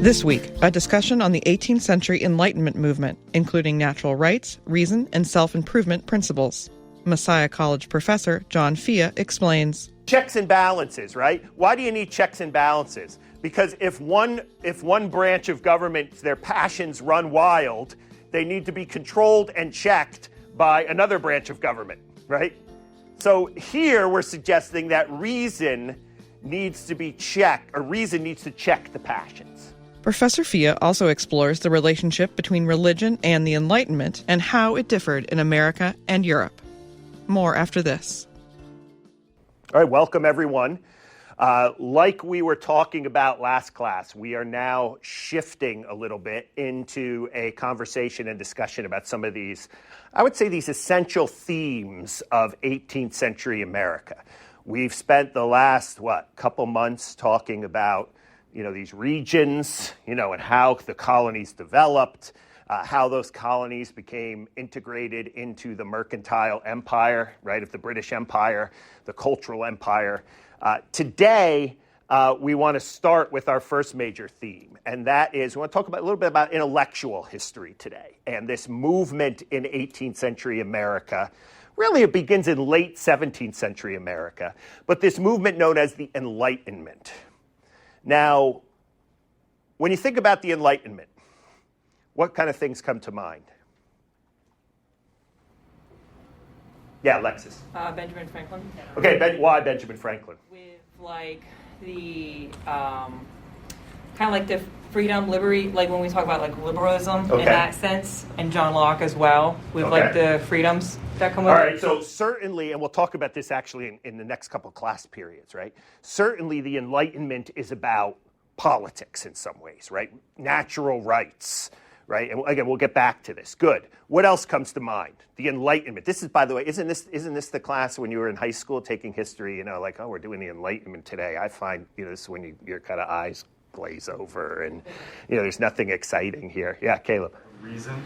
This week, a discussion on the 18th century Enlightenment movement, including natural rights, reason, and self-improvement principles. Messiah College professor John Fea explains. Checks and balances, right? Why do you need checks and balances? Because if one branch of government, their passions run wild, they need to be controlled and checked by another branch of government, right? So here we're suggesting that reason needs to be checked, or reason needs to check the passions. Professor Fea also explores the relationship between religion and the Enlightenment and how it differed in America and Europe. More after this. All right, welcome everyone. Like we were talking about last class, we are now shifting a little bit into a conversation and discussion about some of these, I would say, these essential themes of 18th century America. We've spent the last, couple months talking about, these regions, and how the colonies developed, how those colonies became integrated into the mercantile empire, right, of the British Empire, the cultural empire. Today, we want to start with our first major theme, and that is we want to talk a little bit about intellectual history today and this movement in 18th century America. Really, it begins in late 17th century America, but this movement known as the Enlightenment. Now, when you think about the Enlightenment, what kind of things come to mind? Yeah, Alexis. Benjamin Franklin. Okay, why Benjamin Franklin? With the kind of like the freedom, liberty, like when we talk about like liberalism in that sense, and John Locke as well, with like the freedoms that come with it. All right, so certainly, and we'll talk about this actually in the next couple class periods, right? Certainly the Enlightenment is about politics in some ways, right? Natural rights, right? And again, we'll get back to this. Good. What else comes to mind? The Enlightenment. This is, by the way, isn't this the class when you were in high school taking history, like, oh, we're doing the Enlightenment today. I find, this is when your kind of eyes glaze over and, there's nothing exciting here. Yeah, Caleb. Reason.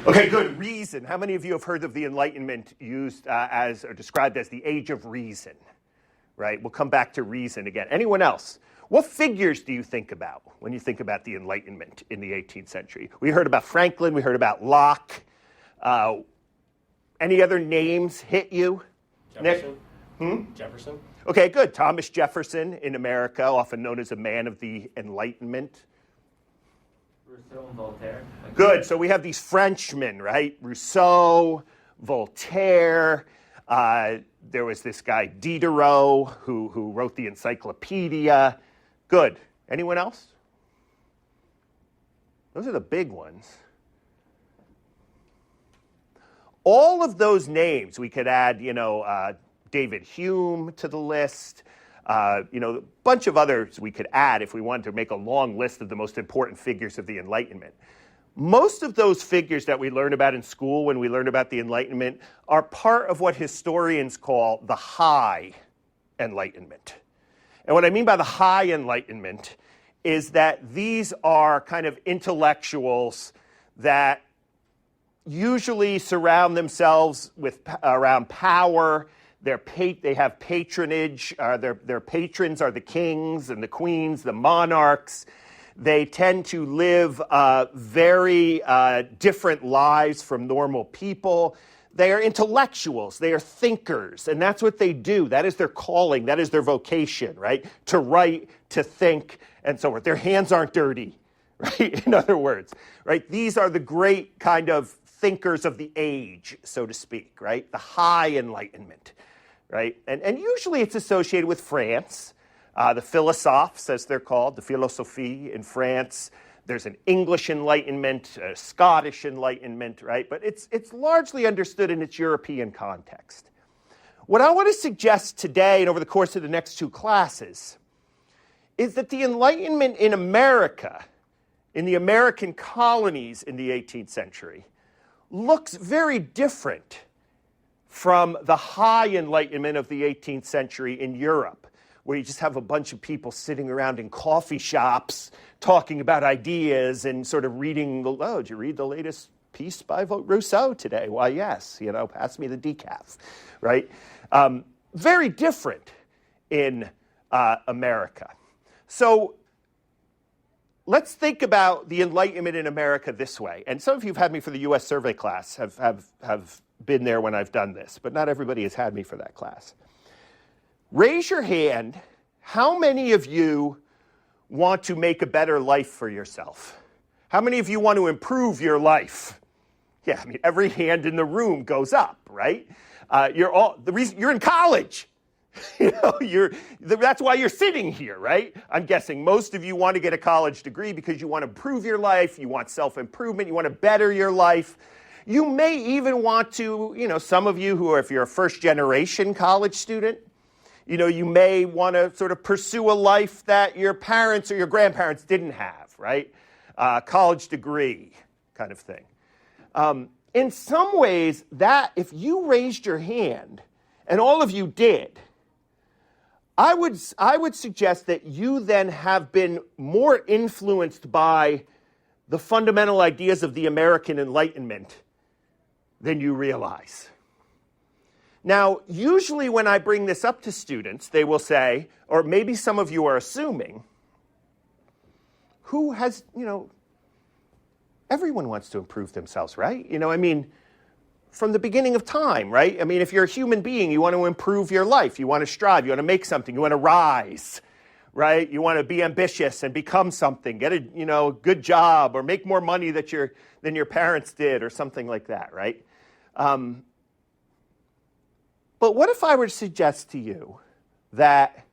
Okay, good. Reason. How many of you have heard of the Enlightenment used as or described as the age of reason? Right? We'll come back to reason again. Anyone else? What figures do you think about when you think about the Enlightenment in the 18th century? We heard about Franklin. We heard about Locke. Any other names hit you? Jefferson. Nick? Jefferson. Okay, good. Thomas Jefferson in America, often known as a man of the Enlightenment. Rousseau and Voltaire. Good. So we have these Frenchmen, right? Rousseau, Voltaire. There was this guy Diderot who wrote the encyclopedia. Good. Anyone else? Those are the big ones. All of those names, we could add, David Hume to the list. A bunch of others we could add if we wanted to make a long list of the most important figures of the Enlightenment. Most of those figures that we learn about in school when we learn about the Enlightenment are part of what historians call the High Enlightenment. And what I mean by the High Enlightenment is that these are kind of intellectuals that usually surround themselves around power. They have patronage. Their patrons are the kings and the queens, the monarchs. They tend to live very different lives from normal people. They are intellectuals. They are thinkers. And that's what they do. That is their calling. That is their vocation, right? To write, to think, and so forth. Their hands aren't dirty, right? In other words, right? These are the great kind of thinkers of the age, so to speak, right? The High Enlightenment, right? And usually it's associated with France. The philosophes, as they're called, the philosophie in France. There's an English Enlightenment, a Scottish Enlightenment, right? But it's largely understood in its European context. What I want to suggest today and over the course of the next two classes is that the Enlightenment in America, in the American colonies in the 18th century, looks very different from the High Enlightenment of the 18th century in Europe, where you just have a bunch of people sitting around in coffee shops talking about ideas and sort of reading, did you read the latest piece by Rousseau today? Why, yes, pass me the decaf, right? Very different in America. So let's think about the Enlightenment in America this way. And some of you have had me for the U.S. survey class, have been there when I've done this, but not everybody has had me for that class. Raise your hand. How many of you want to make a better life for yourself? How many of you want to improve your life? Yeah, I mean, every hand in the room goes up, right? You're in college. That's why you're sitting here, right? I'm guessing most of you want to get a college degree because you want to improve your life, you want self-improvement, you want to better your life. You may even want to, some of you who are, if you're a first-generation college student, you may want to sort of pursue a life that your parents or your grandparents didn't have, right? College degree kind of thing. In some ways, that if you raised your hand, and all of you did, I would suggest that you then have been more influenced by the fundamental ideas of the American Enlightenment than you realize. Now, usually when I bring this up to students, they will say, or maybe some of you are assuming, who has, everyone wants to improve themselves, right? From the beginning of time, right? I mean, if you're a human being, you want to improve your life. You want to strive. You want to make something. You want to rise, right? You want to be ambitious and become something. Get a, good job or make more money than your parents did or something like that, right? But what if I were to suggest to you that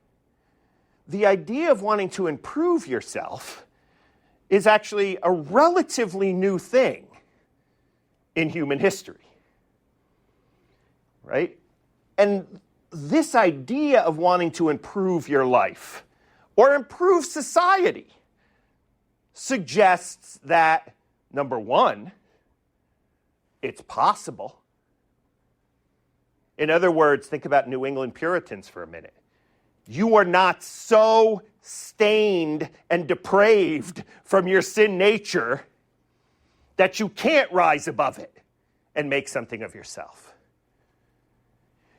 the idea of wanting to improve yourself is actually a relatively new thing in human history? Right? And this idea of wanting to improve your life or improve society suggests that, number one, it's possible. In other words, think about New England Puritans for a minute. You are not so stained and depraved from your sin nature that you can't rise above it and make something of yourself.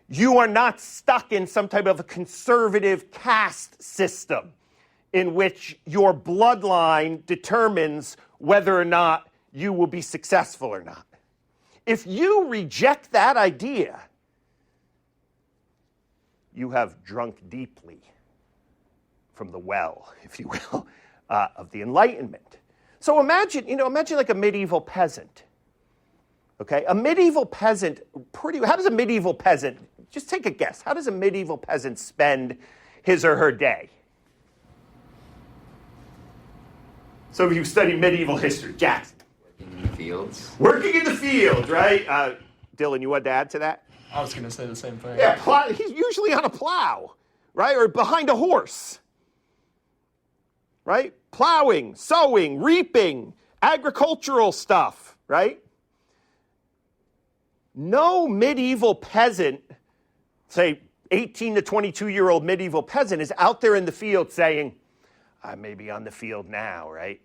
You are not stuck in some type of a conservative caste system in which your bloodline determines whether or not you will be successful or not. If you reject that idea, you have drunk deeply from the well, if you will, of the Enlightenment. So imagine like a medieval peasant. Okay, a medieval peasant, how does a medieval peasant, just take a guess, how does a medieval peasant spend his or her day? Some of you study medieval history. Jackson. Working in the fields. Working in the field, right? Dylan, you want to add to that? I was going to say the same thing. Yeah, he's usually on a plow, right? Or behind a horse, right? Plowing, sowing, reaping, agricultural stuff, right? No medieval peasant, say 18 to 22-year-old medieval peasant, is out there in the field saying, I may be on the field now, right?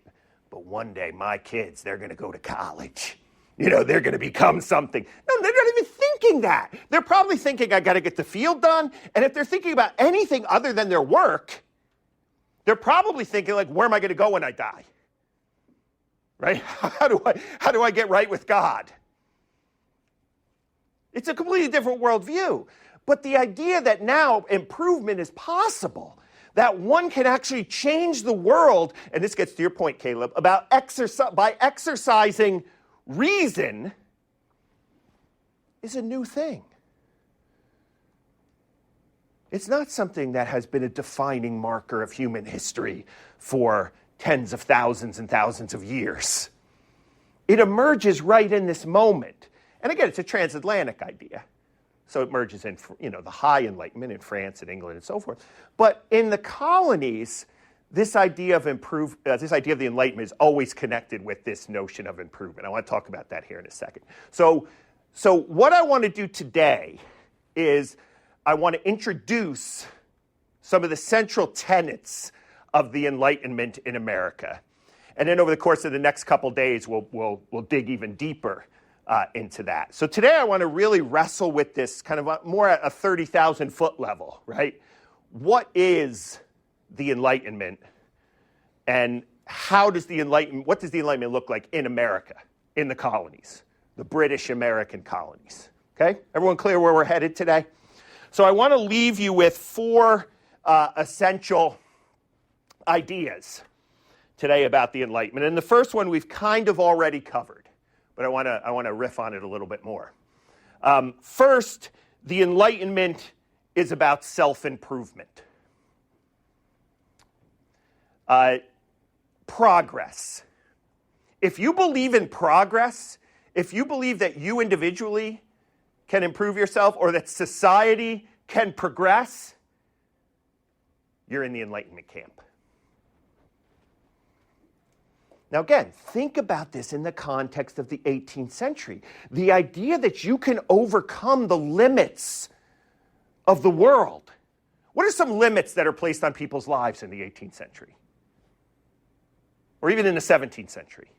But one day my kids, they're going to go to college. They're going to become something. No, they're not even thinking that. They're probably thinking, I got to get the field done. And if they're thinking about anything other than their work, they're probably thinking, like, where am I going to go when I die? Right? How do I get right with God? It's a completely different worldview. But the idea that now improvement is possible, that one can actually change the world, and this gets to your point, Caleb, about by exercising reason, is a new thing. It's not something that has been a defining marker of human history for tens of thousands and thousands of years. It emerges right in this moment. And again, it's a transatlantic idea. So it emerges in, the high Enlightenment in France and England and so forth. But in the colonies, this idea of the Enlightenment is always connected with this notion of improvement. I want to talk about that here in a second. So what I want to do today is I want to introduce some of the central tenets of the Enlightenment in America. And then over the course of the next couple days, we'll dig even deeper into that. So today I want to really wrestle with this kind of more at a 30,000-foot level, right? What is the Enlightenment, and what does the Enlightenment look like in America, in the colonies, the British American colonies? Okay, everyone clear where we're headed today? So I want to leave you with 4 essential ideas today about the Enlightenment. And the first one we've kind of already covered, but I want to riff on it a little bit more. First, the Enlightenment is about self-improvement. Progress. If you believe in progress, if you believe that you individually can improve yourself or that society can progress, you're in the Enlightenment camp. Now again, think about this in the context of the 18th century. The idea that you can overcome the limits of the world. What are some limits that are placed on people's lives in the 18th century? Or even in the 17th century?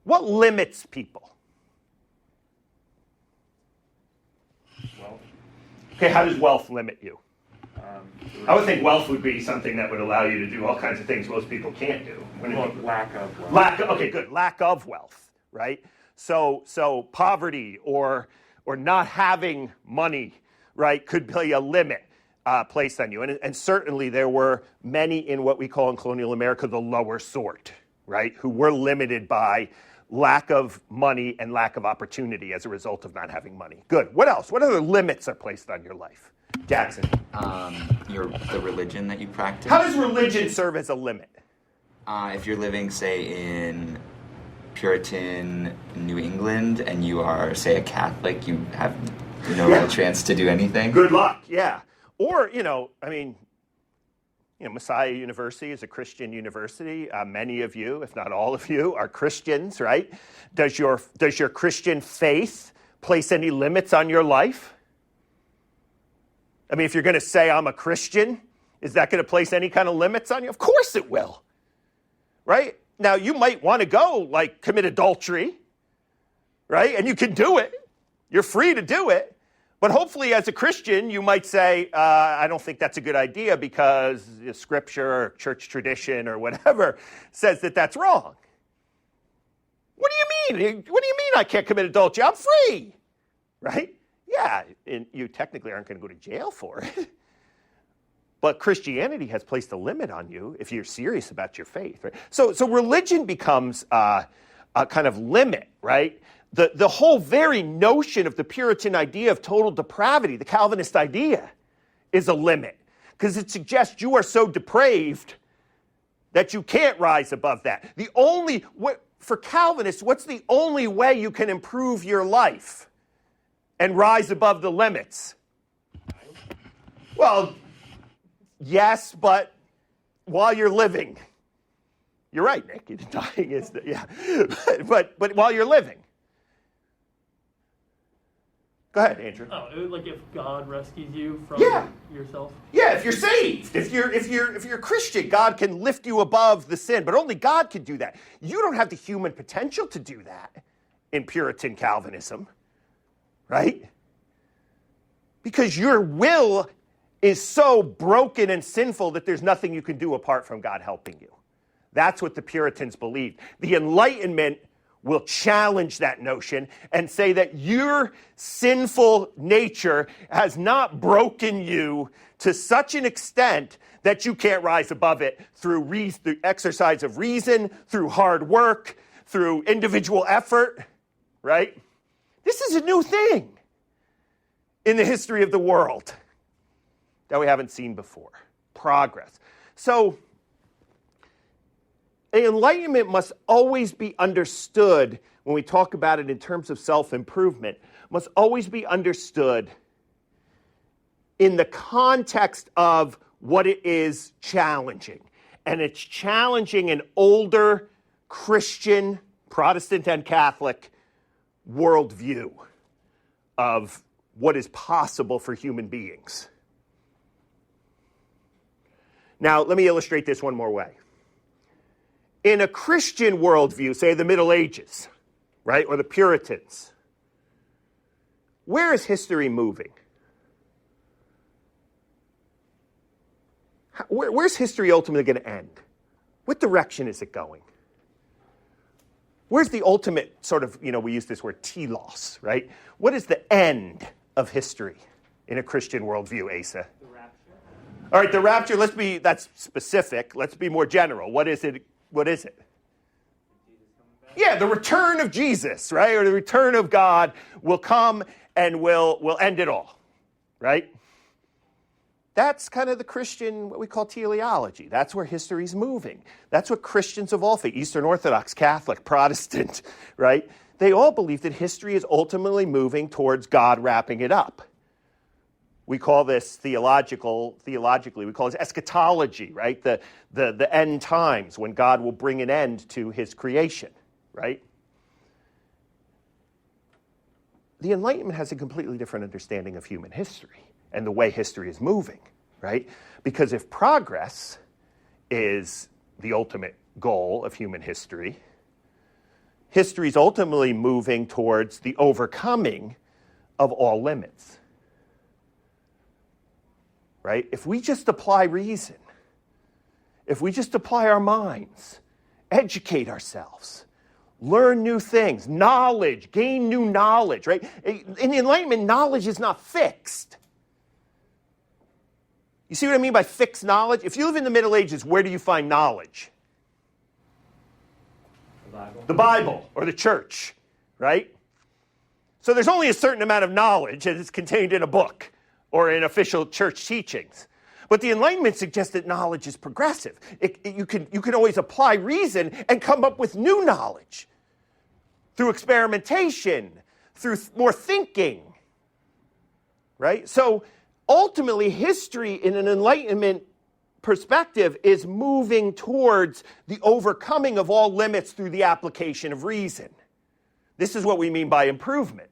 What limits people? Wealth. Okay, how does wealth limit you? I would think wealth would be something that would allow you to do all kinds of things most people can't do. Lack of wealth. Okay, good. Lack of wealth, right? So poverty or not having money, right, could be a limit placed on you. And certainly there were many in what we call in colonial America the lower sort, right, who were limited by lack of money and lack of opportunity as a result of not having money. Good. What else? What other limits are placed on your life? Jackson. The religion that you practice. How does religion serve as a limit? If you're living, say, in Puritan New England and you are, say, a Catholic, you have no real chance to do anything. Good luck, yeah. Or, Messiah University is a Christian university. Many of you, if not all of you, are Christians, right? Does your Christian faith place any limits on your life? I mean, if you're going to say I'm a Christian, is that going to place any kind of limits on you? Of course it will, right? Now, you might want to go, commit adultery, right? And you can do it. You're free to do it. But hopefully, as a Christian, you might say, I don't think that's a good idea because Scripture or church tradition or whatever says that that's wrong. What do you mean? What do you mean I can't commit adultery? I'm free, right? Yeah, and you technically aren't going to go to jail for it. But Christianity has placed a limit on you if you're serious about your faith, right? So religion becomes a kind of limit, right? The whole very notion of the Puritan idea of total depravity, the Calvinist idea, is a limit. Because it suggests you are so depraved that you can't rise above that. For Calvinists, what's the only way you can improve your life and rise above the limits? Well, yes, but while you're living. You're right, Nick. Dying is but while you're living. Go ahead, Andrew. Oh, like if God rescues you from yourself? Yeah, if you're saved. If you're a Christian, God can lift you above the sin, but only God can do that. You don't have the human potential to do that in Puritan Calvinism. Right? Because your will is so broken and sinful that there's nothing you can do apart from God helping you. That's what the Puritans believed. The Enlightenment will challenge that notion and say that your sinful nature has not broken you to such an extent that you can't rise above it through the exercise of reason, through hard work, through individual effort, right? This is a new thing in the history of the world that we haven't seen before. Progress. So, the Enlightenment must always be understood, when we talk about it in terms of self-improvement, must always be understood in the context of what it is challenging. And it's challenging an older Christian, Protestant and Catholic worldview of what is possible for human beings. Now, let me illustrate this one more way. In a Christian worldview, say the Middle Ages, right, or the Puritans, where is history moving? Where's history ultimately going to end? What direction is it going? Where's the ultimate sort of, we use this word telos, right? What is the end of history in a Christian worldview, Asa? The rapture. All right, the rapture, that's specific. Let's be more general. What is it? Yeah, the return of Jesus, right? Or the return of God will come and will end it all, right? That's kind of the Christian, what we call teleology. That's where history's moving. That's what Christians of all faith, Eastern Orthodox, Catholic, Protestant, right? They all believe that history is ultimately moving towards God wrapping it up. We call this theologically, we call this eschatology, right? The end times when God will bring an end to his creation, right? The Enlightenment has a completely different understanding of human history and the way history is moving, right? Because if progress is the ultimate goal of human history, history is ultimately moving towards the overcoming of all limits, right? If we just apply reason, if we just apply our minds, educate ourselves, learn new things, knowledge, gain new knowledge, right? In the Enlightenment, knowledge is not fixed. You see what I mean by fixed knowledge? If you live in the Middle Ages, where do you find knowledge? The Bible or the church, right? So there's only a certain amount of knowledge that is contained in a book or in official church teachings. But the Enlightenment suggests that knowledge is progressive. You can always apply reason and come up with new knowledge through experimentation, through more thinking, right? So ultimately, history in an Enlightenment perspective is moving towards the overcoming of all limits through the application of reason. This is what we mean by improvement.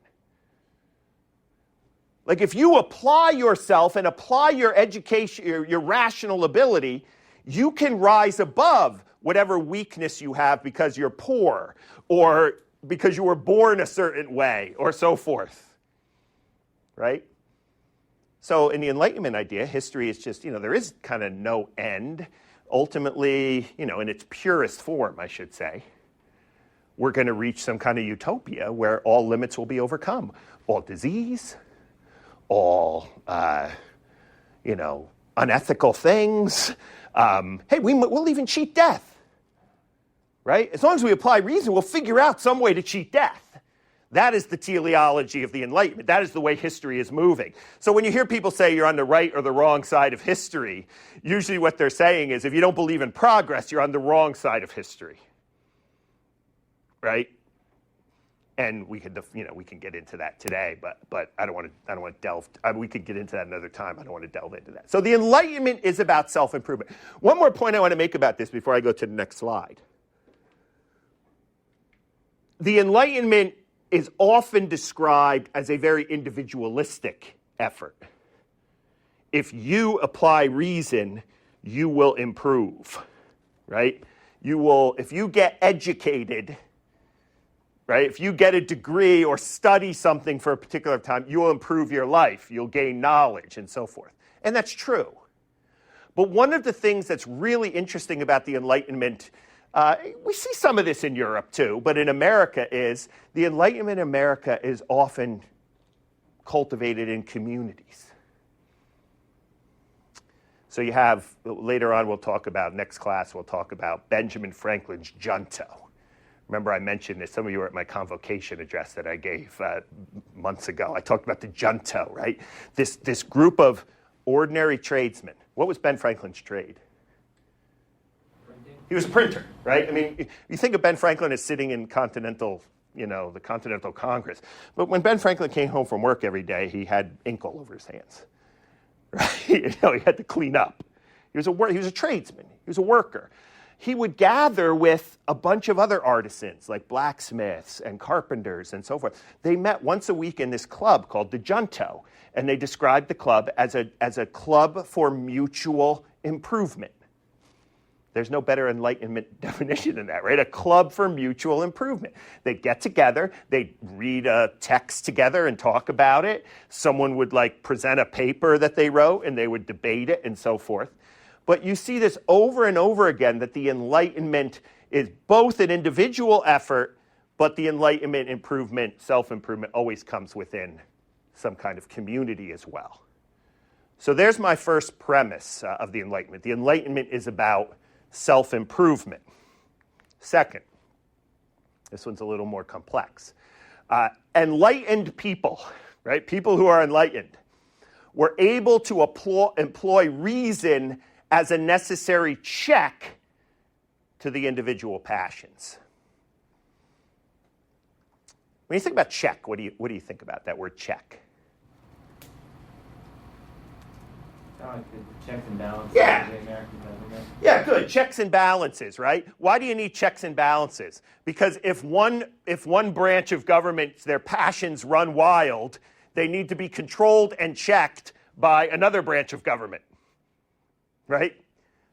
Like if you apply yourself and apply your education, your rational ability, you can rise above whatever weakness you have because you're poor or because you were born a certain way or so forth, right? So in the Enlightenment idea, history is just, there is kind of no end. Ultimately, in its purest form, I should say, we're going to reach some kind of utopia where all limits will be overcome. All disease, all, unethical things. Hey, we'll even cheat death, right? As long as we apply reason, we'll figure out some way to cheat death. That is the teleology of the Enlightenment. That is the way history is moving. So when you hear people say you're on the right or the wrong side of history, usually what they're saying is if you don't believe in progress, you're on the wrong side of history, right? And we can get into that today, but I don't want to delve. We could get into that another time. I don't want to delve into that. So the Enlightenment is about self-improvement. One more point I want to make about this before I go to the next slide. The Enlightenment is often described as a very individualistic effort. If you apply reason, you will improve, right? If you get educated, right? If you get a degree or study something for a particular time, you will improve your life. You'll gain knowledge and so forth. And that's true. But one of the things that's really interesting about the Enlightenment, we see some of this in Europe too, but in America is, the Enlightenment in America is often cultivated in communities. So you have, later on next class we'll talk about Benjamin Franklin's junto. Remember I mentioned this, some of you were at my convocation address that I gave months ago. I talked about the junto, right? This group of ordinary tradesmen. What was Ben Franklin's trade? He was a printer, right? I mean, you think of Ben Franklin as sitting in the Continental Congress. But when Ben Franklin came home from work every day, he had ink all over his hands, right? He had to clean up. He was a tradesman. He was a worker. He would gather with a bunch of other artisans, like blacksmiths and carpenters and so forth. They met once a week in this club called the Junto, and they described the club as a club for mutual improvement. There's no better Enlightenment definition than that, right? A club for mutual improvement. They'd get together, they'd read a text together and talk about it. Someone would present a paper that they wrote and they would debate it and so forth. But you see this over and over again, that the Enlightenment is both an individual effort, but the Enlightenment improvement, self-improvement, always comes within some kind of community as well. So there's my first premise of the Enlightenment. The Enlightenment is about self-improvement. Second, this one's a little more complex. Enlightened people, right? People who are enlightened, were able to employ reason as a necessary check to the individual passions. When you think about check, what do you think about that word check? Like the checks and balances Yeah. of the American government. Yeah, good. Checks and balances, right? Why do you need checks and balances? Because if one branch of government, their passions run wild, they need to be controlled and checked by another branch of government, right?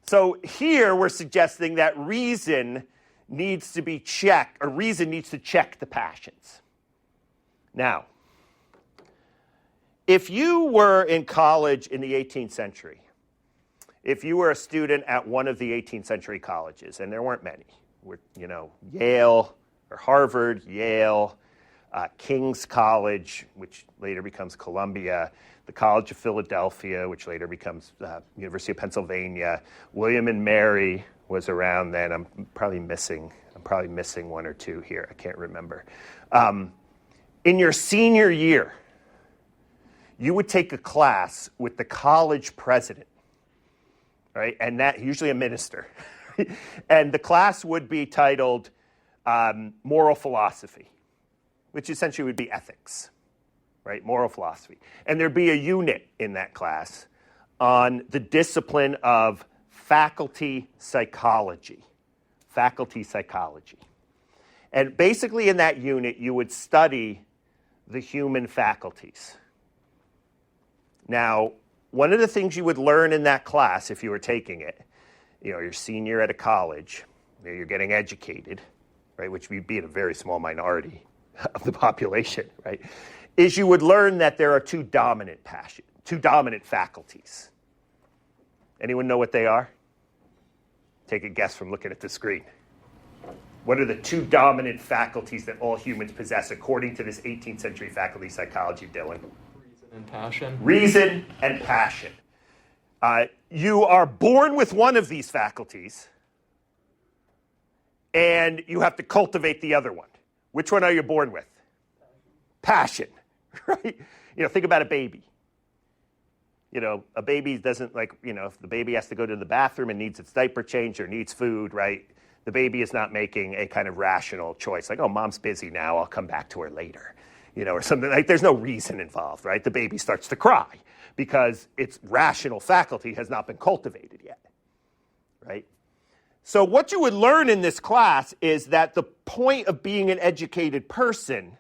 So here we're suggesting that reason needs to be checked, or reason needs to check the passions. Now, if you were in college in the 18th century, if you were a student at one of the 18th century colleges, and there weren't many, Yale or Harvard, Yale, King's College, which later becomes Columbia, the College of Philadelphia, which later becomes University of Pennsylvania, William and Mary was around then. I'm probably missing one or two here. I can't remember. In your senior year, you would take a class with the college president, right? And that usually a minister. And the class would be titled Moral Philosophy, which essentially would be ethics, right? Moral philosophy. And there'd be a unit in that class on the discipline of faculty psychology. Faculty psychology. And basically in that unit, you would study the human faculties. Now, one of the things you would learn in that class, if you were taking it, you're senior at a college, you're getting educated, right, which would be in a very small minority of the population, right, is you would learn that there are two dominant faculties. Anyone know what they are? Take a guess from looking at the screen. What are the two dominant faculties that all humans possess according to this 18th century faculty psychology, Dylan? And passion. Reason and passion. You are born with one of these faculties, and you have to cultivate the other one. Which one are you born with? Passion, right? Think about a baby. A baby doesn't if the baby has to go to the bathroom and needs its diaper changed or needs food, right? The baby is not making a kind of rational choice, like, oh, mom's busy now, I'll come back to her later. Or something like there's no reason involved, right? The baby starts to cry because its rational faculty has not been cultivated yet, right? So what you would learn in this class is that the point of being an educated person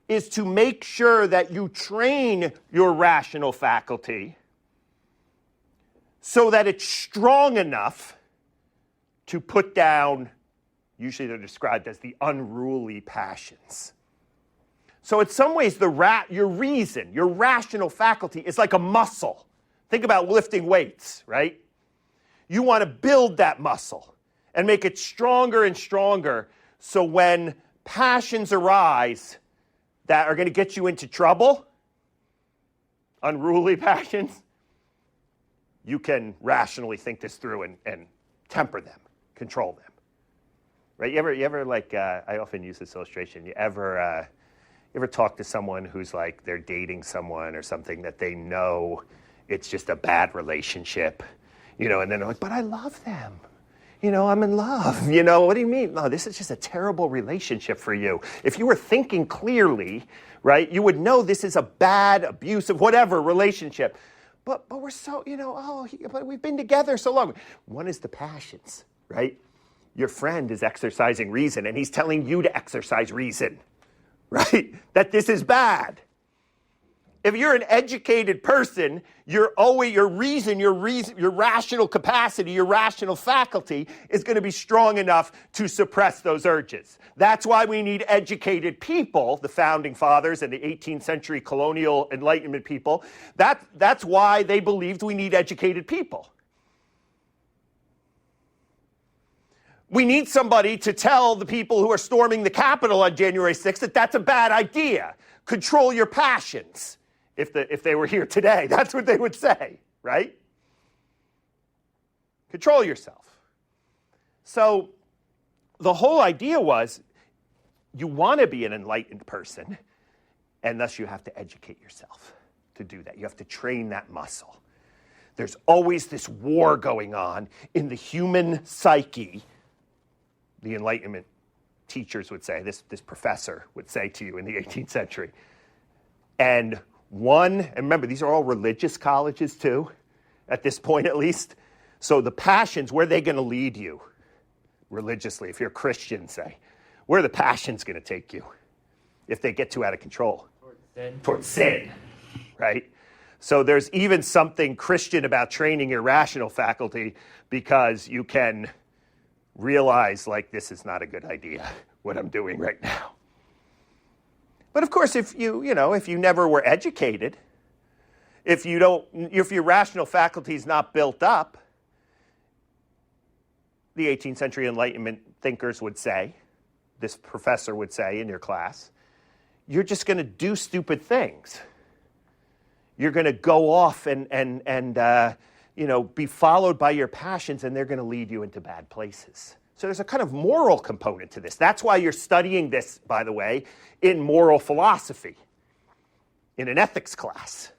is to make sure that you train your rational faculty so that it's strong enough to put down, usually they're described as the unruly passions. So in some ways, your reason, your rational faculty is like a muscle. Think about lifting weights, right? You want to build that muscle and make it stronger and stronger so when passions arise that are going to get you into trouble, unruly passions, you can rationally think this through and temper them, control them. Right? You ever I often use this illustration. You ever talk to someone who's like they're dating someone or something that they know it's just a bad relationship, and then they're like, but I love them. I'm in love. What do you mean? No, this is just a terrible relationship for you. If you were thinking clearly, right, you would know this is a bad, abusive, whatever relationship. But we're so, but we've been together so long. One is the passions, right? Your friend is exercising reason, and he's telling you to exercise reason. Right? That this is bad. If you're an educated person, your rational capacity, your rational faculty is going to be strong enough to suppress those urges. That's why we need educated people, the founding fathers and the 18th century colonial Enlightenment people. That's why they believed we need educated people. We need somebody to tell the people who are storming the Capitol on January 6th that that's a bad idea. Control your passions. If they were here today, that's what they would say, right? Control yourself. So the whole idea was you want to be an enlightened person, and thus you have to educate yourself to do that. You have to train that muscle. There's always this war going on in the human psyche. The Enlightenment teachers would say, this professor would say to you in the 18th century. And remember, these are all religious colleges too, at this point at least. So the passions, where are they going to lead you religiously? If you're a Christian, say, where are the passions going to take you if they get too out of control? Towards sin, right? So there's even something Christian about training your rational faculty, because you can realize, like, this is not a good idea, what I'm doing right now. But of course, if you never were educated, if your rational faculty is not built up, the 18th century Enlightenment thinkers would say, this professor would say in your class, you're just going to do stupid things. You're going to go off and be followed by your passions, and they're going to lead you into bad places. So there's a kind of moral component to this. That's why you're studying this, by the way, in moral philosophy, in an ethics class,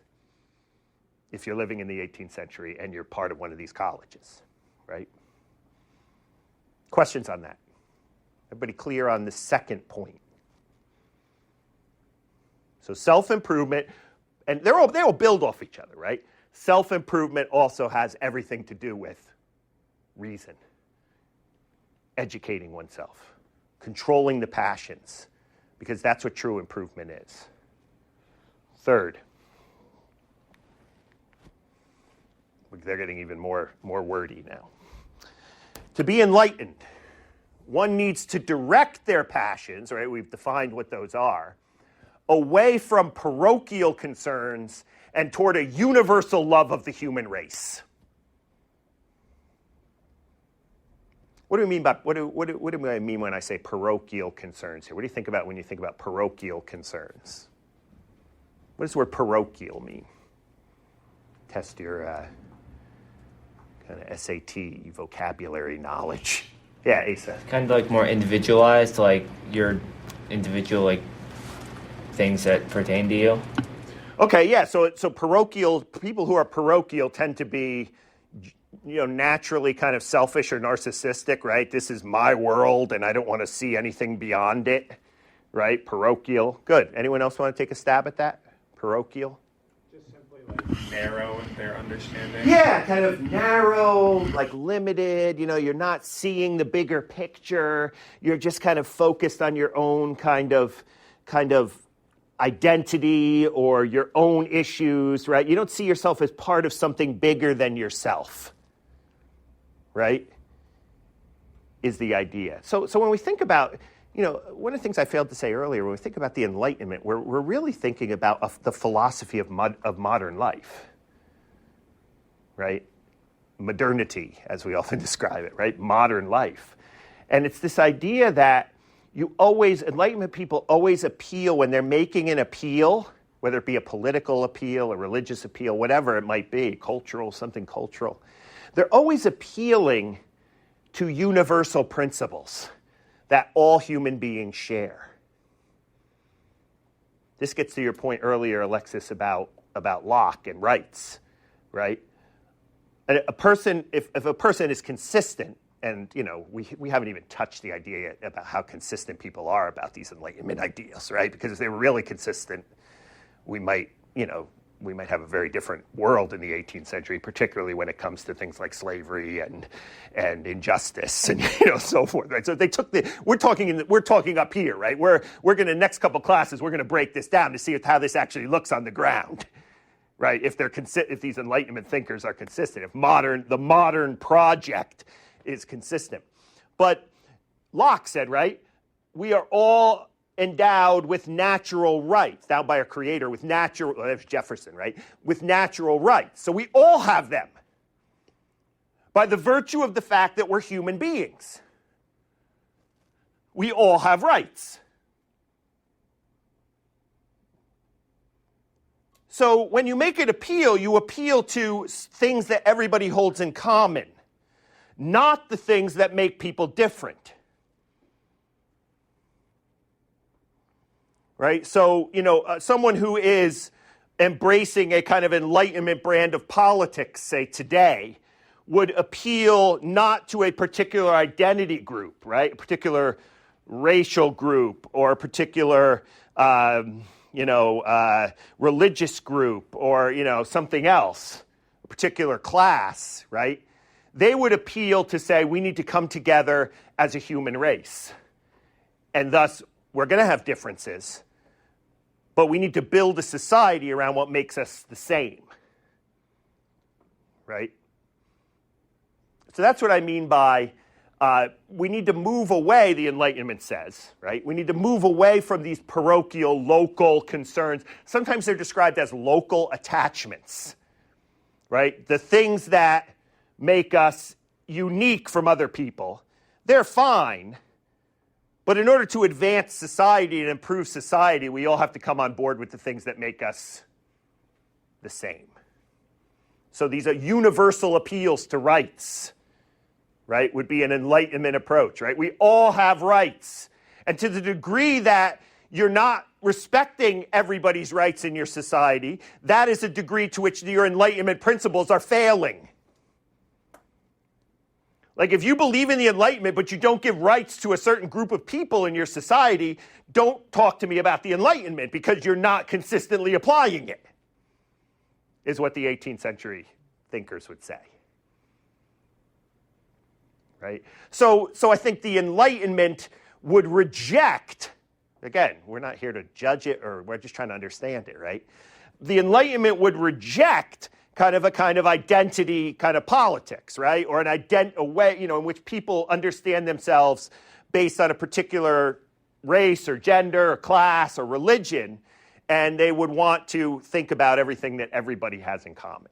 if you're living in the 18th century and you're part of one of these colleges, right? Questions on that? Everybody clear on the second point? So self-improvement, and they all build off each other, right? Self-improvement also has everything to do with reason, educating oneself, controlling the passions, because that's what true improvement is. Third, they're getting even more wordy now. To be enlightened, one needs to direct their passions, right? We've defined what those are, away from parochial concerns and toward a universal love of the human race. What do I mean when I say parochial concerns here? What do you think about when you think about parochial concerns? What does the word parochial mean? Test your kind of SAT vocabulary knowledge. Yeah, Asa. Kind of like more individualized, like your individual things that pertain to you. Okay, yeah. So parochial people who are parochial tend to be, naturally kind of selfish or narcissistic, right? This is my world, and I don't want to see anything beyond it, right? Parochial. Good. Anyone else want to take a stab at that? Parochial. Just simply narrow in their understanding. Yeah, kind of narrow, limited. You're not seeing the bigger picture. You're just kind of focused on your own kind of identity or your own issues, right? You don't see yourself as part of something bigger than yourself, right? Is the idea. So when we think about, one of the things I failed to say earlier, when we think about the Enlightenment, we're really thinking about the philosophy of modern life, right? Modernity, as we often describe it, right? Modern life. And it's this idea that Enlightenment people always appeal when they're making an appeal, whether it be a political appeal, a religious appeal, whatever it might be, something cultural. They're always appealing to universal principles that all human beings share. This gets to your point earlier, Alexis, about Locke and rights, right? If a person is consistent, and, we haven't even touched the idea yet about how consistent people are about these Enlightenment ideas, right? Because if they were really consistent, we might have a very different world in the 18th century, particularly when it comes to things like slavery and injustice and so forth. Right? So we're talking up here, right? We're going to next couple classes we're going to break this down to see how this actually looks on the ground, right? If these Enlightenment thinkers are consistent, if the modern project is consistent. But Locke said, right, we are all endowed with natural rights, down by our creator, that's Jefferson, right, with natural rights. So we all have them by the virtue of the fact that we're human beings. we all have rights. So when you make an appeal, you appeal to things that everybody holds in common, not the things that make people different. Right? So, someone who is embracing a kind of Enlightenment brand of politics, say today, would appeal not to a particular identity group, right? A particular racial group or a particular, religious group or, something else, a particular class, right? They would appeal to say we need to come together as a human race. And thus, we're going to have differences, but we need to build a society around what makes us the same, right? So that's what I mean by we need to move away, the Enlightenment says, right? We need to move away from these parochial, local concerns. Sometimes they're described as local attachments, right? The things that make us unique from other people, they're fine. But in order to advance society and improve society, we all have to come on board with the things that make us the same. So these are universal appeals to rights, right, would be an Enlightenment approach, right? We all have rights. And to the degree that you're not respecting everybody's rights in your society, that is a degree to which your Enlightenment principles are failing. Like if you believe in the Enlightenment, but you don't give rights to a certain group of people in your society, don't talk to me about the Enlightenment because you're not consistently applying it, is what the 18th century thinkers would say. Right? So I think the Enlightenment would reject, again, we're not here to judge it, or we're just trying to understand it, right? The Enlightenment would reject kind of identity kind of politics, right? Or a way, in which people understand themselves based on a particular race or gender or class or religion, and they would want to think about everything that everybody has in common.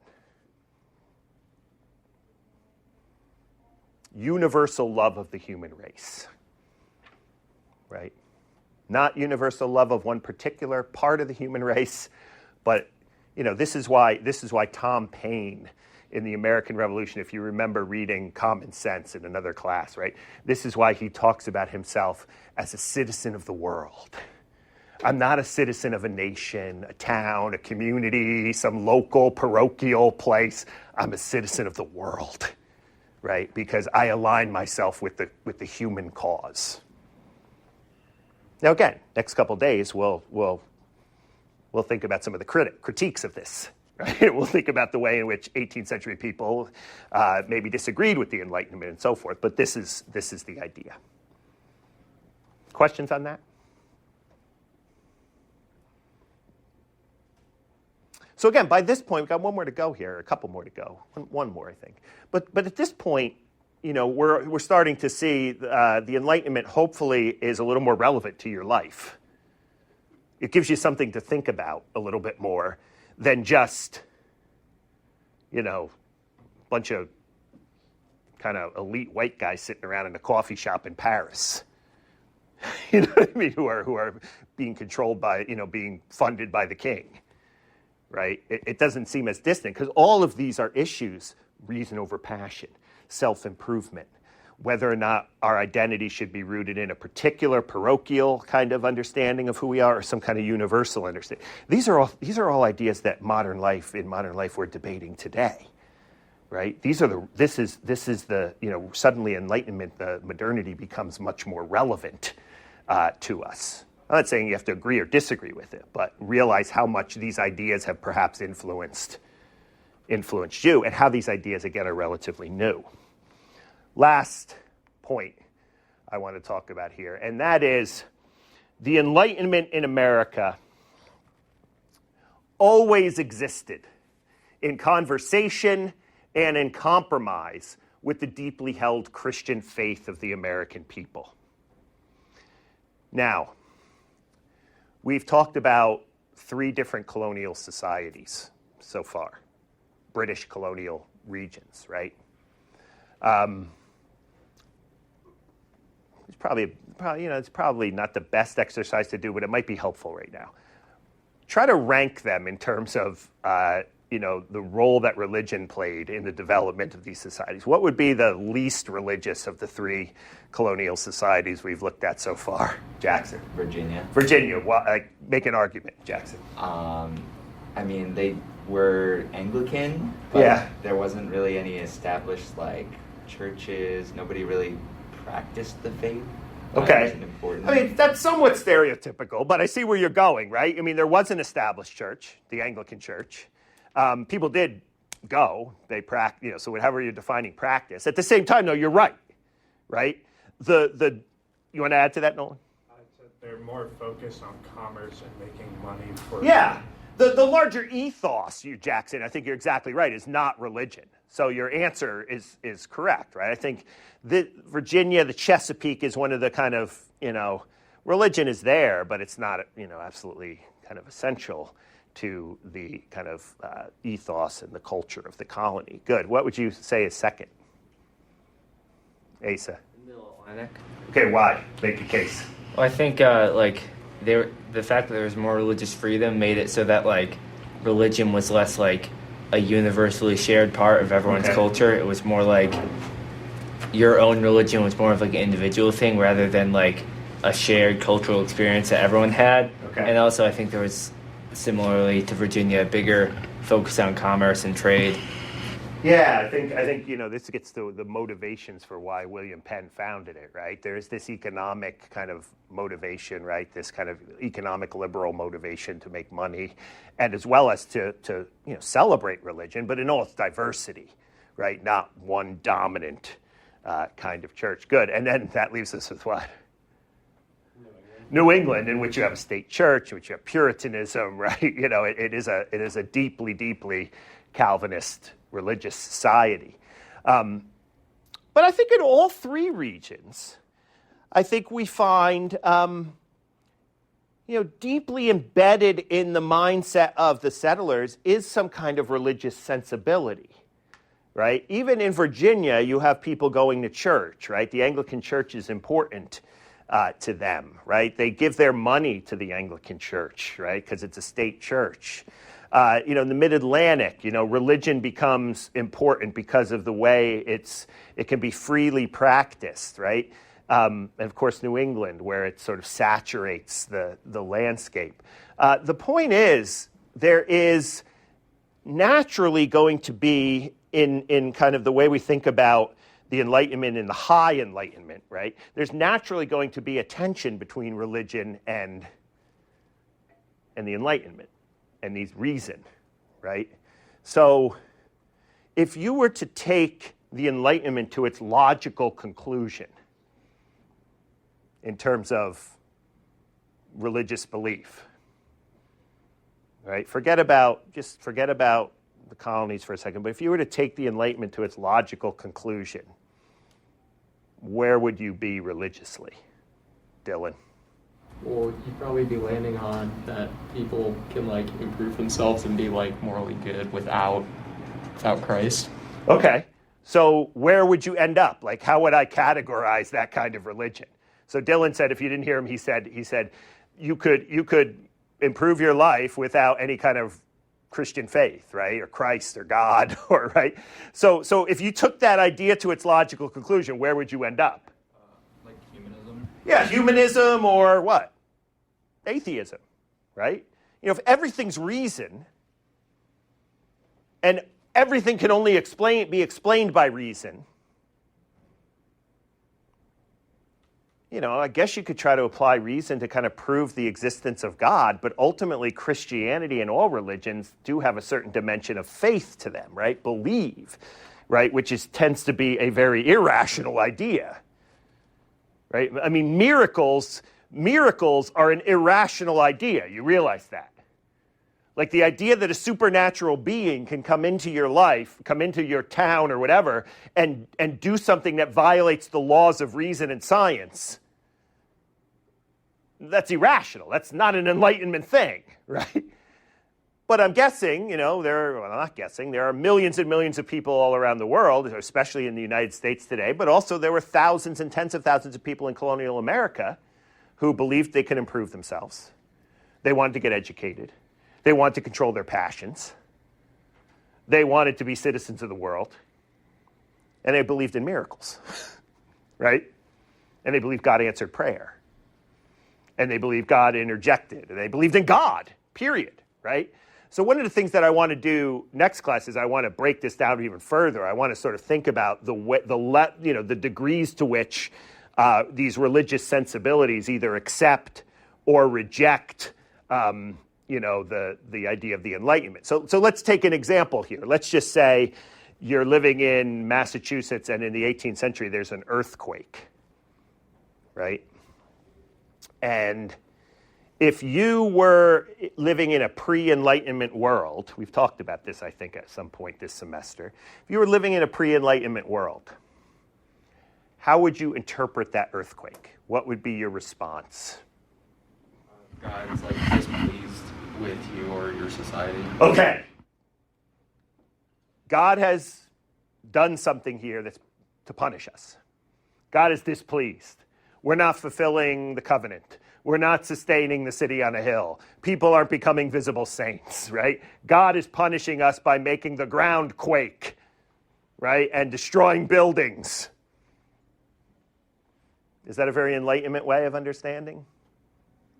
Universal love of the human race, right? Not universal love of one particular part of the human race, but this is why Tom Paine in the American Revolution, if you remember reading Common Sense in another class, right? This is why he talks about himself as a citizen of the world. I'm not a citizen of a nation, a town, a community, some local parochial place. I'm a citizen of the world, right? Because I align myself with the human cause. Now, again, next couple days we'll think about some of the critiques of this, right? We'll think about the way in which 18th century people maybe disagreed with the Enlightenment and so forth. But this is the idea. Questions on that? So again, by this point, we've got one more to go here, a couple more to go, one more, I think. But at this point, we're starting to see the Enlightenment hopefully is a little more relevant to your life. It gives you something to think about a little bit more than just, bunch of kind of elite white guys sitting around in a coffee shop in Paris. You know what I mean? Who are being controlled by, being funded by the king, right? It doesn't seem as distant because all of these are issues: reason over passion, self-improvement, whether or not our identity should be rooted in a particular parochial kind of understanding of who we are or some kind of universal understanding. These are all ideas that in modern life we're debating today, right? This is the suddenly Enlightenment, the modernity becomes much more relevant to us. I'm not saying you have to agree or disagree with it, but realize how much these ideas have perhaps influenced you, and how these ideas again are relatively new. Last point I want to talk about here, and that is the Enlightenment in America always existed in conversation and in compromise with the deeply held Christian faith of the American people. Now, we've talked about 3 different colonial societies so far, British colonial regions, right? it's probably it's probably not the best exercise to do, but it might be helpful right now. Try to rank them in terms of the role that religion played in the development of these societies. What would be the least religious of the three colonial societies we've looked at so far? Jackson. Virginia. Virginia. Well, make an argument, Jackson. I mean, they were Anglican, but there wasn't really any established churches. Nobody really practiced the faith. Okay. I mean, that's somewhat stereotypical, but I see where you're going, right? I mean, there was an established church, the Anglican Church. People did go. They practice, so whatever you're defining practice. At the same time, though, you're right? You want to add to that, Nolan? They're more focused on commerce and making money for. Yeah. The larger ethos, Jackson, I think you're exactly right, is not religion. So your answer is correct, right? I think Virginia, the Chesapeake, is one of the kind of, religion is there, but it's not, absolutely kind of essential to the kind of ethos and the culture of the colony. Good. What would you say is second? Asa. Middle Atlantic. Okay, why? Make a case. Well, I think the fact that there was more religious freedom made it so that religion was less a universally shared part of everyone's culture. It was more your own religion was more of an individual thing rather than a shared cultural experience that everyone had. Okay. And also I think there was, similarly to Virginia, a bigger focus on commerce and trade. Yeah, I think this gets to the motivations for why William Penn founded it, right? There's this economic kind of motivation, right? This kind of economic liberal motivation to make money, and as well as to celebrate religion, but in all its diversity, right? Not one dominant kind of church. Good, and then that leaves us with what? New England, in which you have a state church, in which you have Puritanism, right? It is a deeply, deeply Calvinist religious society. But I think in all three regions, I think we find, deeply embedded in the mindset of the settlers is some kind of religious sensibility, right? Even in Virginia, you have people going to church, right? The Anglican Church is important to them, right? They give their money to the Anglican Church, right? Because it's a state church. In the Mid-Atlantic, religion becomes important because of the way it can be freely practiced, right? And of course, New England, where it sort of saturates the landscape. The point is, there is naturally going to be, in kind of the way we think about the Enlightenment and the High Enlightenment, right? There's naturally going to be a tension between religion and the Enlightenment. And needs reason, right? So if you were to take the Enlightenment to its logical conclusion in terms of religious belief, right? Forget about the colonies for a second, but if you were to take the Enlightenment to its logical conclusion, where would you be religiously? Dylan? Well, you'd probably be landing on that people can improve themselves and be morally good without Christ. Okay. So where would you end up? How would I categorize that kind of religion? So Dylan said, if you didn't hear him, he said you could improve your life without any kind of Christian faith, right? Or Christ or God, or right? So if you took that idea to its logical conclusion, where would you end up? Humanism. Yeah, humanism or what? Atheism, right? If everything's reason and everything can only be explained by reason, I guess you could try to apply reason to kind of prove the existence of God, but ultimately Christianity and all religions do have a certain dimension of faith to them, right? Believe, right? Which tends to be a very irrational idea, right? I mean, miracles are an irrational idea. You realize that? The idea that a supernatural being can come into your life, come into your town or whatever, and do something that violates the laws of reason and science, that's irrational. That's not an Enlightenment thing, right? But I'm guessing, well, I'm not guessing, there are millions and millions of people all around the world, especially in the United States today, but also there were thousands and tens of thousands of people in colonial America who believed they could improve themselves. They wanted to get educated. They wanted to control their passions. They wanted to be citizens of the world. And they believed in miracles, right? And they believed God answered prayer. And they believed God interjected. And they believed in God, period, right? So one of the things that I want to do next class is I want to break this down even further. I want to sort of think about the degrees to which these religious sensibilities either accept or reject the idea of the Enlightenment. So let's take an example here. Let's just say you're living in Massachusetts and in the 18th century there's an earthquake, right? And if you were living in a pre-Enlightenment world, we've talked about this, I think, at some point this semester. If you were living in a pre-Enlightenment world, how would you interpret that earthquake? What would be your response? God is displeased with you or your society. Okay. God has done something here that's to punish us. God is displeased. We're not fulfilling the covenant. We're not sustaining the city on a hill. People aren't becoming visible saints, right? God is punishing us by making the ground quake, right? And destroying buildings. Is that a very Enlightenment way of understanding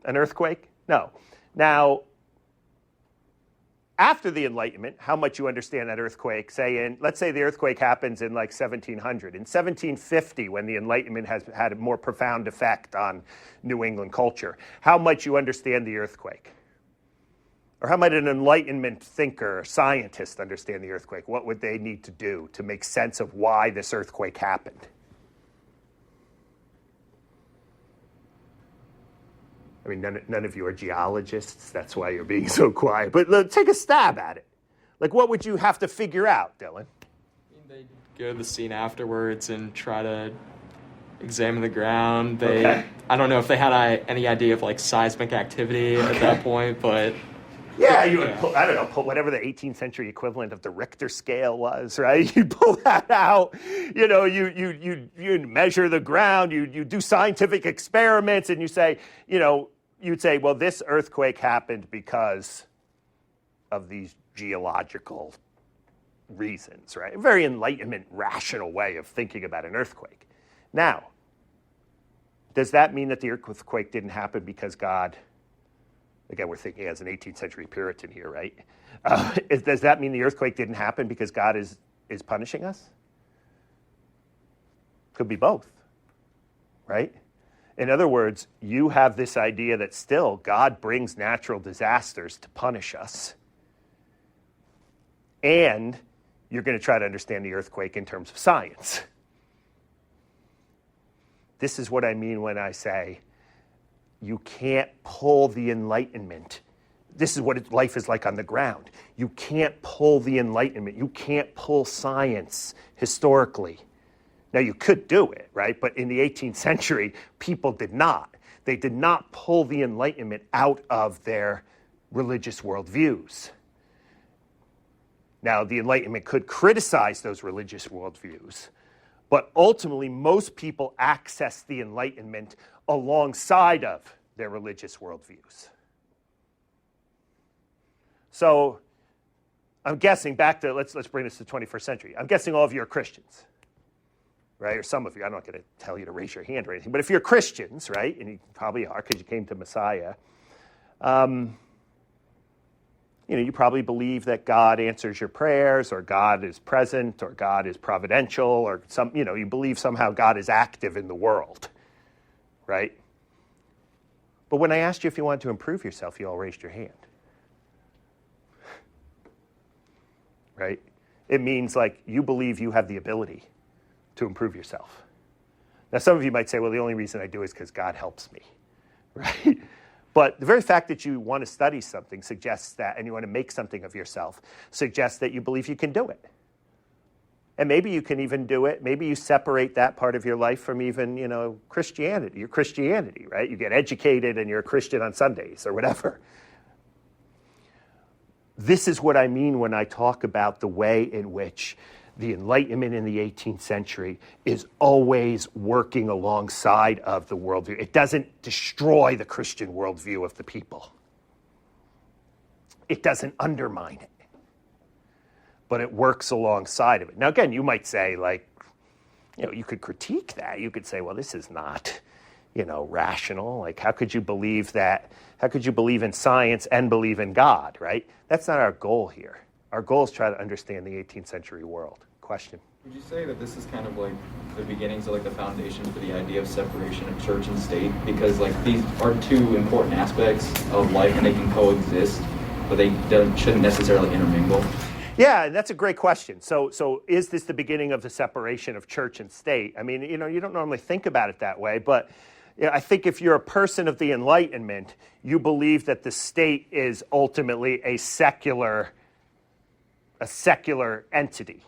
an earthquake? No. Now, after the Enlightenment, how much you understand that earthquake, let's say the earthquake happens in 1700. In 1750, when the Enlightenment has had a more profound effect on New England culture, how much you understand the earthquake? Or how might an Enlightenment thinker or scientist understand the earthquake? What would they need to do to make sense of why this earthquake happened? I mean, none of you are geologists. That's why you're being so quiet. But take a stab at it. What would you have to figure out, Dylan? They go to the scene afterwards and try to examine the ground. Okay. I don't know if they had any idea of seismic activity at that point, but yeah, you would pull, pull whatever the 18th century equivalent of the Richter scale was, right? You pull that out. You measure the ground. You do scientific experiments, and you say, you'd say, well, this earthquake happened because of these geological reasons, right? A very Enlightenment, rational way of thinking about an earthquake. Now, does that mean that the earthquake didn't happen because God, again, we're thinking as an 18th century Puritan here, right? Does that mean the earthquake didn't happen because God is punishing us? Could be both, right? In other words, you have this idea that still God brings natural disasters to punish us. And you're going to try to understand the earthquake in terms of science. This is what I mean when I say you can't pull the Enlightenment. This is what life is like on the ground. You can't pull the Enlightenment. You can't pull science historically. Now, you could do it, right? But in the 18th century, people did not. They did not pull the Enlightenment out of their religious worldviews. Now, the Enlightenment could criticize those religious worldviews, but ultimately, most people access the Enlightenment alongside of their religious worldviews. So, I'm guessing back to, let's bring this to the 21st century. I'm guessing all of you are Christians. Right, or some of you. I'm not going to tell you to raise your hand or anything, but if you're Christians, right, and you probably are because you came to Messiah, you probably believe that God answers your prayers, or God is present, or God is providential, or you believe somehow God is active in the world, right? But when I asked you if you wanted to improve yourself, you all raised your hand, right? It means you believe you have the ability to improve yourself. Now, some of you might say, well, the only reason I do is because God helps me, right? But the very fact that you want to study something suggests that, and you want to make something of yourself, suggests that you believe you can do it. And maybe you can even do it. Maybe you separate that part of your life from even, Christianity, your Christianity, right? You get educated and you're a Christian on Sundays or whatever. this is what I mean when I talk about the way in which the Enlightenment in the 18th century is always working alongside of the worldview. It doesn't destroy the Christian worldview of the people. It doesn't undermine it, but it works alongside of it. Now, again, you might say, like, you could critique that. You could say, well, this is not, rational. Like, how could you believe that? How could you believe in science and believe in God, right? That's not our goal here. Our goal is to try to understand the 18th century world. Question? Would you say that this is kind of like the beginnings of like the foundation for the idea of separation of church and state? Because like these are two important aspects of life and they can coexist, but they shouldn't necessarily intermingle. Yeah, that's a great question. So is this the beginning of the separation of church and state? I mean, you don't normally think about it that way, but I think if you're a person of the Enlightenment, you believe that the state is ultimately a secular entity,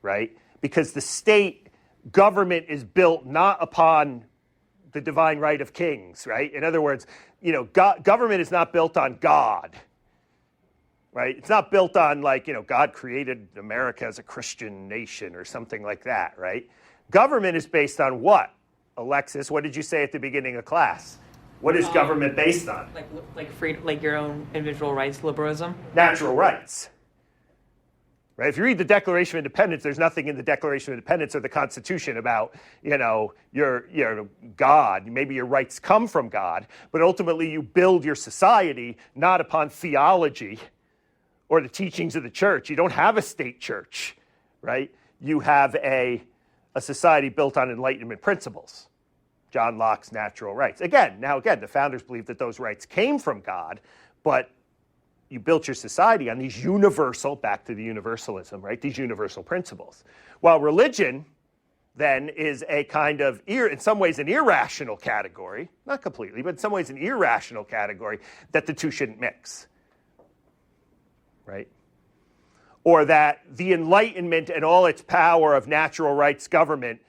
right? Because the state government is built not upon the divine right of kings, right? In other words, government is not built on God, right? It's not built on God created America as a Christian nation or something like that, right? Government is based on what? Alexis, what did you say at the beginning of class? What is government based on? Like free, like your own individual rights, liberalism? Natural rights. Right? If you read the Declaration of Independence, there's nothing in the Declaration of Independence or the Constitution about, your God. Maybe your rights come from God, but ultimately you build your society not upon theology or the teachings of the church. You don't have a state church, right? You have a society built on Enlightenment principles. John Locke's natural rights. Again, the founders believed that those rights came from God, but you built your society on these universal, back to the universalism, right? These universal principles. While religion, then, is a kind of, in some ways, an irrational category, not completely, but in some ways an irrational category that the two shouldn't mix, right? Or that the Enlightenment and all its power of natural rights government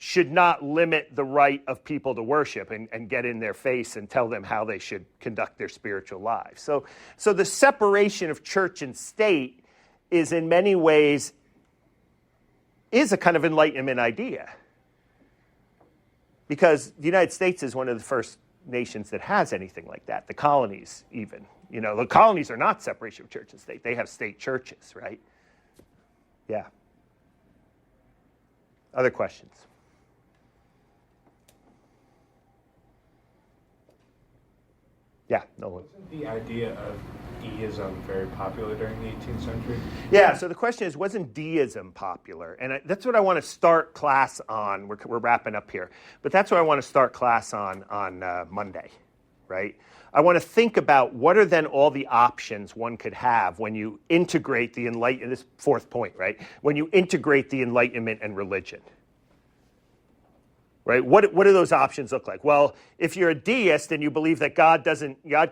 should not limit the right of people to worship and get in their face and tell them how they should conduct their spiritual lives. So the separation of church and state is in many ways is a kind of Enlightenment idea. Because the United States is one of the first nations that has anything like that. The colonies even. The colonies are not separation of church and state. They have state churches, right? Yeah. Other questions? Yeah, no one. Wasn't the idea of deism very popular during the 18th century? Yeah, so the question is, wasn't deism popular? And that's what I want to start class on. We're wrapping up here. But that's what I want to start class on Monday, right? I want to think about what are then all the options one could have when you integrate the Enlightenment, this fourth point, right? When you integrate the Enlightenment and religion. Right? What do those options look like? Well, if you're a deist and you believe that God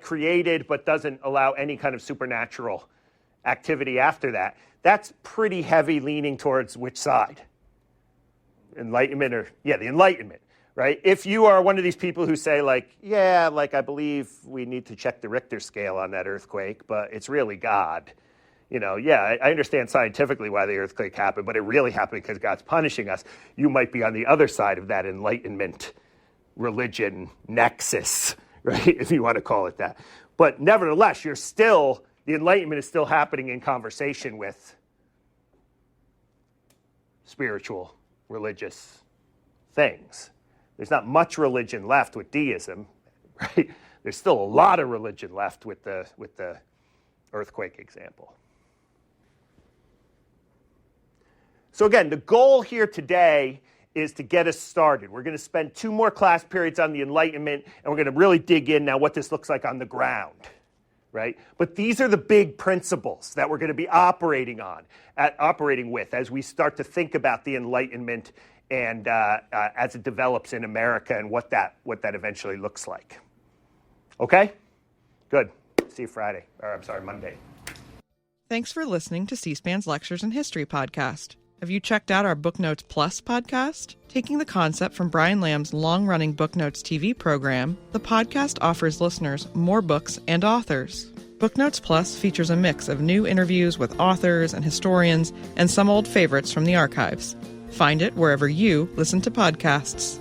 created but doesn't allow any kind of supernatural activity after that, that's pretty heavy leaning towards which side? Enlightenment the Enlightenment, right? If you are one of these people who say I believe we need to check the Richter scale on that earthquake, but it's really God. I understand scientifically why the earthquake happened, but it really happened because God's punishing us. You might be on the other side of that Enlightenment religion nexus, right? If you want to call it that. But nevertheless, the Enlightenment is still happening in conversation with spiritual, religious things. There's not much religion left with deism, right? There's still a lot of religion left with the earthquake example. So again, the goal here today is to get us started. We're going to spend 2 more class periods on the Enlightenment, and we're going to really dig in now what this looks like on the ground, right? But these are the big principles that we're going to be operating with as we start to think about the Enlightenment and as it develops in America and what that eventually looks like. Okay? Good. See you Monday. Thanks for listening to C-SPAN's Lectures in History podcast. Have you checked out our Book Notes Plus podcast? Taking the concept from Brian Lamb's long-running Book Notes TV program, the podcast offers listeners more books and authors. Booknotes Plus features a mix of new interviews with authors and historians and some old favorites from the archives. Find it wherever you listen to podcasts.